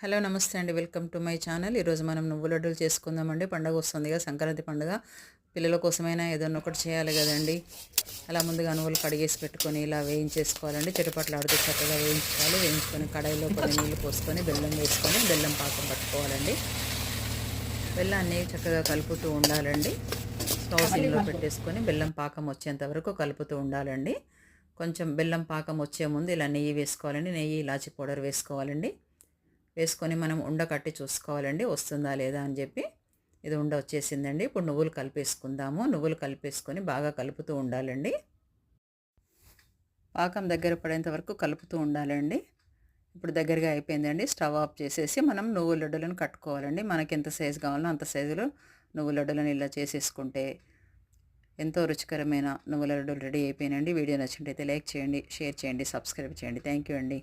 Hello నమస్తే అండి, welcome to my channel. ఈరోజు మనం నువ్వుల లడ్డూలు చేసుకుందామండి. పండగ వస్తుంది కదా, సంక్రాంతి పండుగ. పిల్లల కోసమైనా ఏదైనా ఒకటి చేయాలి కదండి. అలా ముందుగా నువ్వులు కడిగేసి పెట్టుకొని ఇలా వేయించేసుకోవాలండి. చిటపట్లాడుతూ చక్కగా వేయించుకోవాలి. వేయించుకొని కడాయిలో కొన్ని నీళ్ళు పోసుకొని బెల్లం వేసుకొని బెల్లం పాకం పట్టుకోవాలండి. బెల్లాన్ని చక్కగా కలుపుతూ ఉండాలండి. స్టవ్ సిమ్లో పెట్టేసుకొని బెల్లం పాకం వచ్చేంత వరకు కలుపుతూ ఉండాలండి. కొంచెం బెల్లం పాకం వచ్చే ముందు ఇలా నెయ్యి వేసుకోవాలండి. నెయ్యి, ఇలాచి పౌడర్ వేసుకోవాలండి. వేసుకొని మనం ఉండ కట్టి చూసుకోవాలండి, వస్తుందా లేదా అని చెప్పి. ఇది ఉండ వచ్చేసిందండి. ఇప్పుడు నువ్వులు కలిపేసుకుందాము. నువ్వులు కలిపేసుకొని బాగా కలుపుతూ ఉండాలండి. పాకం దగ్గర పడేంత వరకు కలుపుతూ ఉండాలండి. ఇప్పుడు దగ్గరగా అయిపోయిందండి. స్టవ్ ఆఫ్ చేసేసి మనం నువ్వుల లడ్డులను కట్టుకోవాలండి. మనకి ఎంత సైజు కావాలో అంత సైజులో నువ్వుల లడ్డులను ఇలా చేసేసుకుంటే ఎంతో రుచికరమైన నువ్వుల లడ్డూలు రెడీ అయిపోయినండి. వీడియో నచ్చినట్లయితే లైక్ చేయండి, షేర్ చేయండి, సబ్స్క్రైబ్ చేయండి. థ్యాంక్ యూ అండి.